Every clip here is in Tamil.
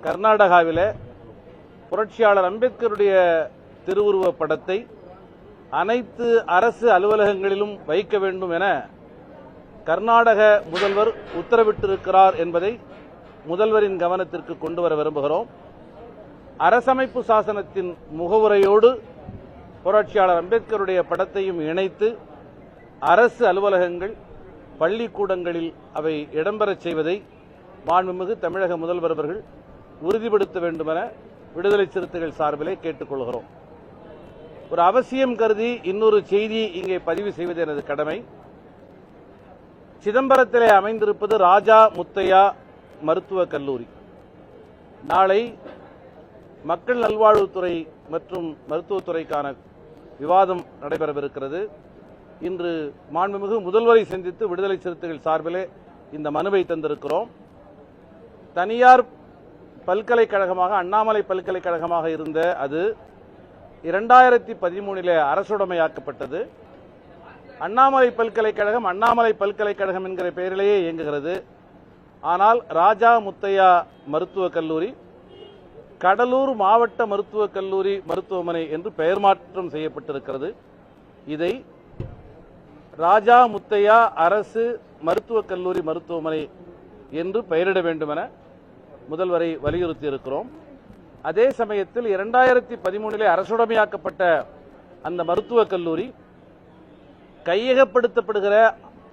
கர்நாடகாவிலே புரட்சியாளர் அம்பேத்கருடைய திருவுருவ படத்தை அனைத்து அரசு அலுவலகங்களிலும் வைக்க வேண்டும் என கர்நாடக முதல்வர் உத்தரவிட்டிருக்கிறார் என்பதை முதல்வரின் கவனத்திற்கு கொண்டு வர விரும்புகிறோம். அரசமைப்பு சாசனத்தின் முகவுரையோடு புரட்சியாளர் அம்பேத்கருடைய படத்தையும் இணைத்து அரசு அலுவலகங்கள், பள்ளிக்கூடங்களில் அவை இடம்பெறச் செய்வதை மாண்புமிகு தமிழக முதல்வர் அவர்கள் உறுதிப்படுத்த வேண்டும் என விடுதலை சிறுத்தைகள் சார்பிலே கேட்டுக் கொள்கிறோம். ஒரு அவசியம் கருதி இன்னொரு செய்தி இங்கே பதிவு செய்வது எனது கடமை. சிதம்பரத்திலே அமைந்திருப்பது ராஜா முத்தையா மருத்துவக் கல்லூரி. நாளை மக்கள் நல்வாழ்வுத்துறை மற்றும் மருத்துவத்துறைக்கான விவாதம் நடைபெறவிருக்கிறது. இன்று மாண்புமிகு முதல்வரை சந்தித்து விடுதலை சிறுத்தைகள் சார்பிலே இந்த மனுவை தந்திருக்கிறோம். தனியார் பல்கலைக்கழகமாக, அண்ணாமலை பல்கலைக்கழகமாக இருந்த அது 2013 அரசுடைமையாக்கப்பட்டது. அண்ணாமலை பல்கலைக்கழகம் அண்ணாமலை பல்கலைக்கழகம் என்கிற பெயரிலேயே இயங்குகிறது. ஆனால் ராஜா முத்தையா மருத்துவக் கல்லூரி கடலூர் மாவட்ட மருத்துவக் கல்லூரி மருத்துவமனை என்று பெயர் மாற்றம் செய்யப்பட்டிருக்கிறது. இதை ராஜா முத்தையா அரசு மருத்துவக் கல்லூரி மருத்துவமனை என்று பெயரிட வேண்டும் என முதல்வரை வலியுறுத்தி இருக்கிறோம். அதே சமயத்தில் 2013 அரசுடைமையாக்கப்பட்ட அந்த மருத்துவக் கல்லூரி கையகப்படுத்தப்படுகிற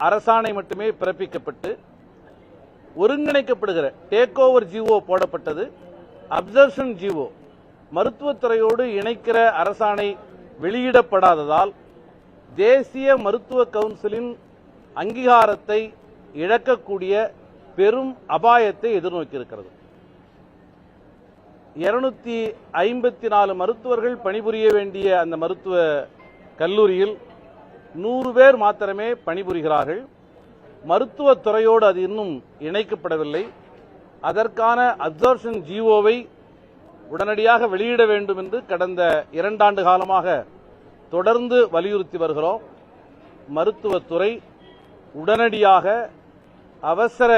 அரசாணை மட்டுமே பிறப்பிக்கப்பட்டு ஒருங்கிணைக்கப்படுகிற டேக் ஓவர் ஜிஓ போடப்பட்டது. அப்சர்ஷன் ஜிஓ மருத்துவத்துறையோடு இணைக்கிற அரசாணை வெளியிடப்படாததால் தேசிய மருத்துவ கவுன்சிலின் அங்கீகாரத்தை இழக்கக்கூடிய பெரும் அபாயத்தை எதிர்நோக்கியிருக்கிறது. 254 மருத்துவர்கள் பணிபுரிய வேண்டிய அந்த மருத்துவ கல்லூரியில் 100 பேர் மாத்திரமே பணிபுரிகிறார்கள். மருத்துவத்துறையோடு அது இன்னும் இணைக்கப்படவில்லை. அதற்கான அப்சர்ஷன் ஜிஓவை உடனடியாக வெளியிட வேண்டும் என்று கடந்த 2 ஆண்டு காலமாக தொடர்ந்து வலியுறுத்தி வருகிறோம். மருத்துவத்துறை உடனடியாக அவசர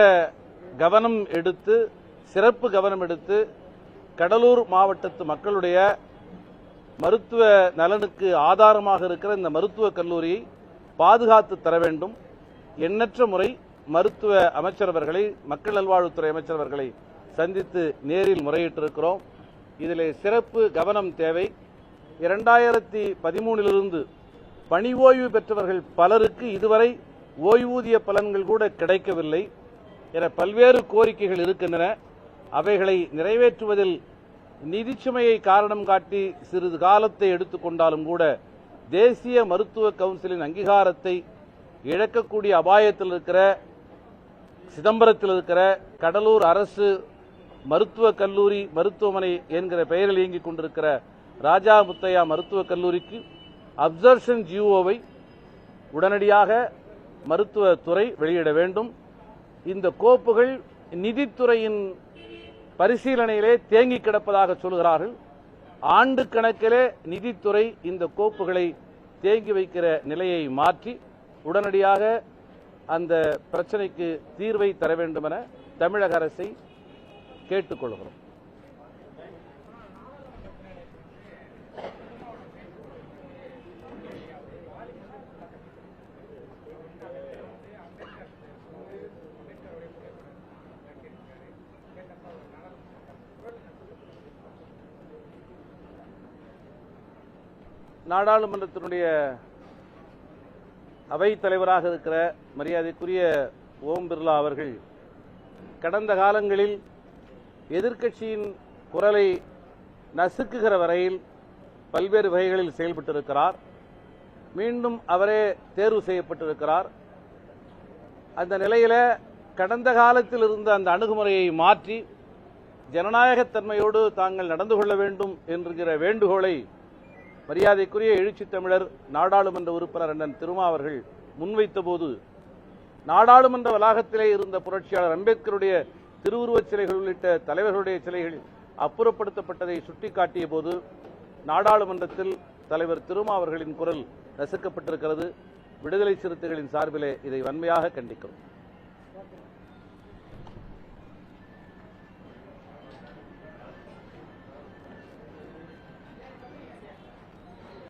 கவனம் எடுத்து, சிறப்பு கவனம் எடுத்து கடலூர் மாவட்டத்து மக்களுடைய மருத்துவ நலனுக்கு ஆதாரமாக இருக்கிற இந்த மருத்துவக் கல்லூரியை பாதுகாத்து தர வேண்டும். எண்ணற்ற முறை மருத்துவ அமைச்சரவர்களை, மக்கள் நல்வாழ்வுத்துறை அமைச்சரவர்களை சந்தித்து நேரில் முறையிட்டிருக்கிறோம். இதிலே சிறப்பு கவனம் தேவை. 2013 பணி ஓய்வு பெற்றவர்கள் பலருக்கு இதுவரை ஓய்வூதிய பலன்கள் கூட கிடைக்கவில்லை என பல்வேறு கோரிக்கைகள் இருக்கின்றன. அவைகளை நிறைவேற்றுவதில் நிதிச்சுமையை காரணம் காட்டி சிறிது காலத்தை எடுத்துக்கொண்டாலும் கூட தேசிய மருத்துவ கவுன்சிலின் அங்கீகாரத்தை இழக்கக்கூடிய அபாயத்தில் இருக்கிற சிதம்பரத்தில் இருக்கிற கடலூர் அரசு மருத்துவக் கல்லூரி மருத்துவமனை என்கிற பெயரில் இயங்கிக் கொண்டிருக்கிற ராஜா முத்தையா மருத்துவக் கல்லூரிக்கு அப்சர்ஷன் ஜிஓவை உடனடியாக மருத்துவத்துறை வெளியிட வேண்டும். இந்த கோப்புகள் நிதித்துறையின் பரிசீலனையிலே தேங்கி கிடப்பதாக சொல்கிறார்கள். ஆண்டு கணக்கிலே நிதித்துறை இந்த கோப்புகளை தேங்கி வைக்கிற நிலையை மாற்றி உடனடியாக அந்த பிரச்சனைக்கு தீர்வை தர வேண்டும் என தமிழக அரசை கேட்டுக்கொள்கிறோம். நாடாளுமன்றத்தினுடைய அவைத் தலைவராக இருக்கிற மரியாதைக்குரிய ஓம் பிர்லா அவர்கள் கடந்த காலங்களில் எதிர்க்கட்சியின் குரலை நசுக்குகிற வரையில் பல்வேறு வகைகளில் செயல்பட்டிருக்கிறார். மீண்டும் அவரே தேர்வு செய்யப்பட்டிருக்கிறார். அந்த நிலையில கடந்த காலத்தில் இருந்த அந்த அணுகுமுறையை மாற்றி ஜனநாயகத்தன்மையோடு தாங்கள் நடந்து கொள்ள வேண்டும் என்கிற வேண்டுகோளை மரியாதைக்குரிய எழுச்சி தமிழர் நாடாளுமன்ற உறுப்பினர் அண்ணன் திருமா அவர்கள் முன்வைத்த போது நாடாளுமன்ற வளாகத்திலே இருந்த புரட்சியாளர் அம்பேத்கருடைய திருவுருவச் சிலைகள் உள்ளிட்ட தலைவர்களுடைய சிலைகள் அப்புறப்படுத்தப்பட்டதை சுட்டிக்காட்டிய போது நாடாளுமன்றத்தில் தலைவர் திருமா அவர்களின் குரல் நசுக்கப்பட்டிருக்கிறது. விடுதலை சிறுத்தைகளின் சார்பிலே இதை வன்மையாக கண்டிக்கிறோம்.